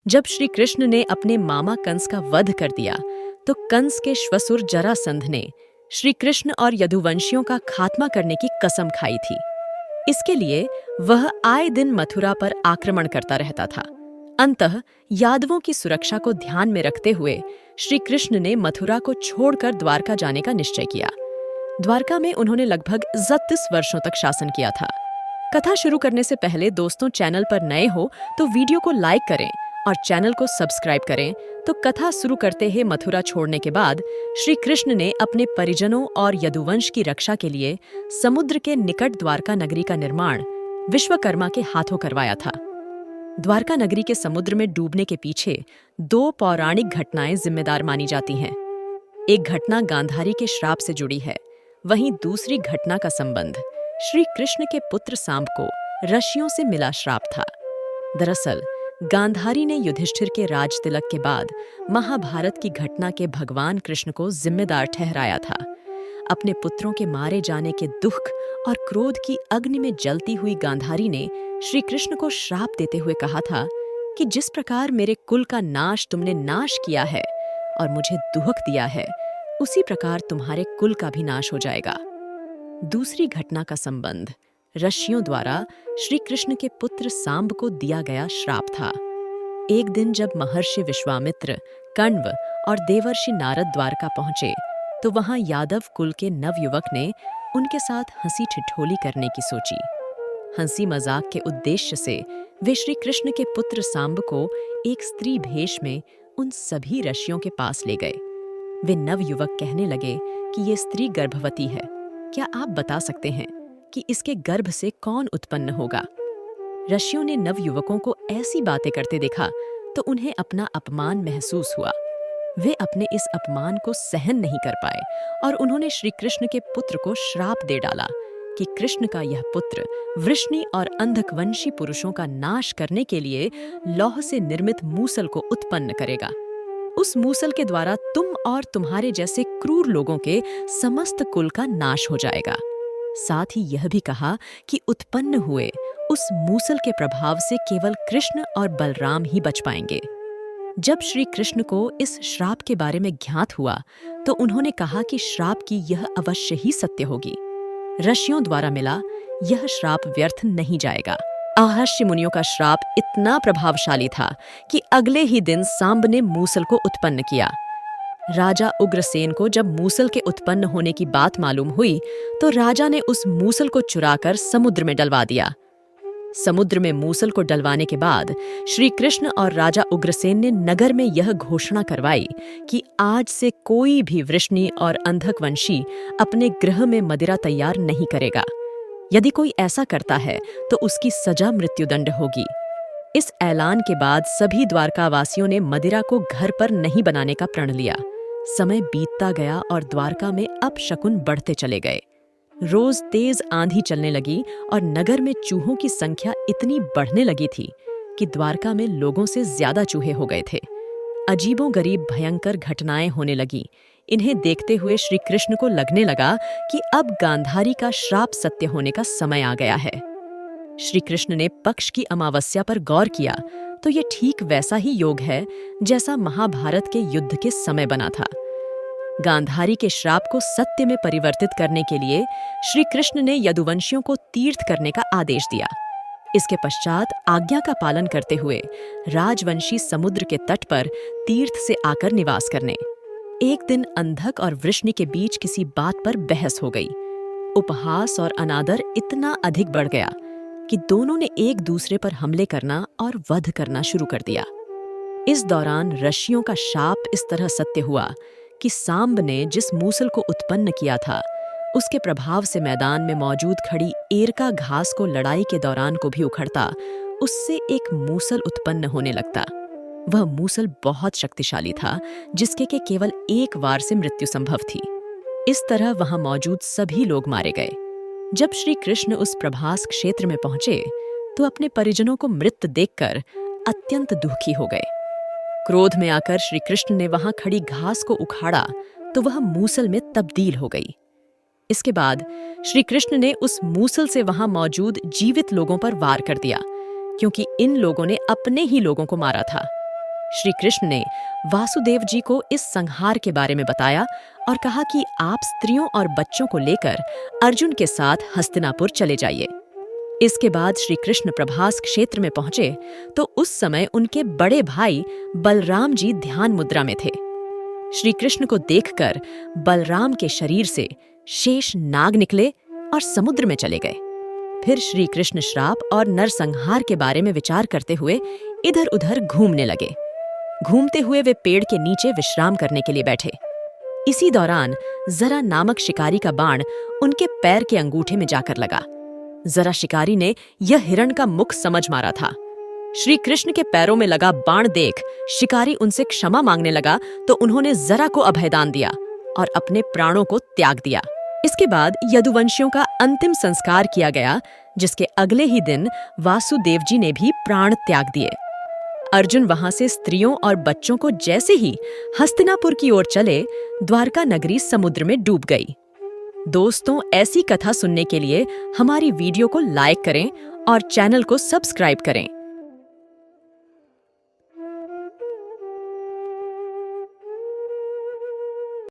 जब श्री कृष्ण ने अपने मामा कंस का वध कर दिया तो कंस के श्वसुर जरासंध ने श्री कृष्ण और यदुवंशियों का खात्मा करने की कसम खाई थी। इसके लिए वह आए दिन मथुरा पर आक्रमण करता रहता था। अंततः यादवों की सुरक्षा को ध्यान में रखते हुए श्री कृष्ण ने मथुरा को छोड़कर द्वारका जाने का निश्चय किया। द्वारका में उन्होंने लगभग 31 वर्षों तक शासन किया था। कथा शुरू करने से पहले दोस्तों, चैनल पर नए हो तो वीडियो को लाइक करें और चैनल को सब्सक्राइब करें। तो कथा शुरू करते ही मथुरा छोड़ने के बाद श्री कृष्ण ने अपने परिजनों और यदुवंश की रक्षा के लिए समुद्र के निकट द्वारका नगरी का निर्माण विश्वकर्मा के हाथों करवाया था। द्वारका नगरी के समुद्र में डूबने के पीछे 2 पौराणिक घटनाएं जिम्मेदार मानी जाती हैं। एक घटना गांधारी के श्राप से जुड़ी है, वहीं दूसरी घटना का संबंध श्री कृष्ण के पुत्र सांब को ऋषियों से मिला श्राप था। दरअसल गांधारी ने युधिष्ठिर के राज तिलक के बाद महाभारत की घटना के भगवान कृष्ण को जिम्मेदार ठहराया था। अपने पुत्रों के मारे जाने के दुख और क्रोध की अग्नि में जलती हुई गांधारी ने श्री कृष्ण को श्राप देते हुए कहा था कि जिस प्रकार मेरे कुल का नाश तुमने नाश किया है और मुझे दुहक दिया है, उसी प्रकार तुम्हारे कुल का भी नाश हो जाएगा। दूसरी घटना का संबंध ऋषियों द्वारा श्री कृष्ण के पुत्र सांब को दिया गया श्राप था। एक दिन जब महर्षि विश्वामित्र, कण्व और देवर्षि नारद द्वारका पहुंचे तो वहां यादव कुल के नवयुवक ने उनके साथ हंसी ठिठोली करने की सोची। हंसी मजाक के उद्देश्य से वे श्री कृष्ण के पुत्र सांब को एक स्त्री भेष में उन सभी ऋषियों के पास ले गए। वे नवयुवक कहने लगे कि ये स्त्री गर्भवती है, क्या आप बता सकते हैं कि इसके गर्भ से कौन उत्पन्न होगा? ऋषियों ने नवयुवकों को ऐसी बातें करते देखा तो उन्हें अपना अपमान महसूस हुआ। वे अपने इस अपमान को सहन नहीं कर पाए और उन्होंने श्री कृष्ण के पुत्र को श्राप दे डाला कि कृष्ण का यह पुत्र वृष्णि और अंधकवंशी पुरुषों का नाश करने के लिए लौह से निर्मित मूसल को उत्पन्न करेगा। उस मूसल के द्वारा तुम और तुम्हारे जैसे क्रूर लोगों के समस्त कुल का नाश हो जाएगा। साथ ही यह भी कहा कि उत्पन्न हुए उस मूसल के प्रभाव से केवल कृष्ण और बलराम ही बच पाएंगे। जब श्री कृष्ण को इस श्राप के बारे में ज्ञात हुआ तो उन्होंने कहा कि श्राप की यह अवश्य ही सत्य होगी। ऋषियों द्वारा मिला यह श्राप व्यर्थ नहीं जाएगा। आहर्षि मुनियों का श्राप इतना प्रभावशाली था कि अगले ही दिन सांब ने मूसल को उत्पन्न किया। राजा उग्रसेन को जब मूसल के उत्पन्न होने की बात मालूम हुई तो राजा ने उस मूसल को चुराकर समुद्र में डलवा दिया। समुद्र में मूसल को डलवाने के बाद श्री कृष्ण और राजा उग्रसेन ने नगर में यह घोषणा करवाई कि आज से कोई भी वृष्णि और अंधकवंशी अपने गृह में मदिरा तैयार नहीं करेगा। यदि कोई ऐसा करता है तो उसकी सजा मृत्युदंड होगी। इस ऐलान के बाद सभी द्वारकावासियों ने मदिरा को घर पर नहीं बनाने का प्रण लिया। समय बीतता गया और द्वारका में अपशकुन बढ़ते चले गए। रोज तेज आंधी चलने लगी और नगर में चूहों की संख्या इतनी बढ़ने लगी थी कि द्वारका में लोगों से ज्यादा चूहे हो गए थे। अजीबोगरीब भयंकर घटनाएं होने लगी। इन्हें देखते हुए श्री कृष्ण को लगने लगा कि अब गांधारी का श्राप सत्य होने का समय आ गया है। श्री कृष्ण ने पक्ष की अमावस्या पर गौर किया तो ये ठीक वैसा ही योग है जैसा महाभारत के युद्ध के समय बना था। गांधारी के श्राप को सत्य में परिवर्तित करने के लिए श्री कृष्ण ने यदुवंशियों को तीर्थ करने का आदेश दिया। इसके पश्चात आज्ञा का पालन करते हुए राजवंशी समुद्र के तट पर तीर्थ से आकर निवास करने। एक दिन अंधक और वृष्णि के बीच किसी बात पर बहस हो गई। उपहास और अनादर इतना अधिक बढ़ गया कि दोनों ने एक दूसरे पर हमले करना और वध करना शुरू कर दिया। इस दौरान ऋषियों का शाप इस तरह सत्य हुआ कि सांब ने जिस मूसल को उत्पन्न किया था उसके प्रभाव से मैदान में मौजूद खड़ी एरका घास को लड़ाई के दौरान को भी उखड़ता उससे एक मूसल उत्पन्न होने लगता। वह मूसल बहुत शक्तिशाली था जिसके के केवल एक वार से मृत्यु संभव थी। इस तरह वहां मौजूद सभी लोग मारे गए। जब श्री कृष्ण उस प्रभास क्षेत्र में पहुंचे तो अपने परिजनों को मृत देखकर अत्यंत दुखी हो गए। क्रोध में आकर श्री कृष्ण ने वहां खड़ी घास को उखाड़ा तो वह मूसल में तब्दील हो गई। इसके बाद श्री कृष्ण ने उस मूसल से वहां मौजूद जीवित लोगों पर वार कर दिया, क्योंकि इन लोगों ने अपने ही लोगों को मारा था। श्री कृष्ण ने वासुदेव जी को इस संहार के बारे में बताया और कहा कि आप स्त्रियों और बच्चों को लेकर अर्जुन के साथ हस्तिनापुर चले जाइए। इसके बाद श्री कृष्ण प्रभास क्षेत्र में पहुंचे तो उस समय उनके बड़े भाई बलराम जी ध्यान मुद्रा में थे। श्री कृष्ण को देखकर बलराम के शरीर से शेष नाग निकले और समुद्र में चले गए। फिर श्री कृष्ण श्राप और नरसंहार के बारे में विचार करते हुए इधर उधर घूमने लगे। घूमते हुए वे पेड़ के नीचे विश्राम करने के लिए बैठे। इसी दौरान जरा नामक शिकारी का बाण उनके पैर के अंगूठे में जाकर लगा। जरा शिकारी ने यह हिरण का मुख समझ मारा था। श्री कृष्ण के पैरों में लगा बाण देख शिकारी उनसे क्षमा मांगने लगा तो उन्होंने जरा को अभयदान दिया और अपने प्राणों को त्याग दिया। इसके बाद यदुवंशियों का अंतिम संस्कार किया गया, जिसके अगले ही दिन वासुदेव जी ने भी प्राण त्याग दिए। अर्जुन वहां से स्त्रियों और बच्चों को जैसे ही हस्तिनापुर की ओर चले, द्वारका नगरी समुद्र में डूब गई। दोस्तों, ऐसी कथा सुनने के लिए हमारी वीडियो को लाइक करें और चैनल को सब्सक्राइब करें।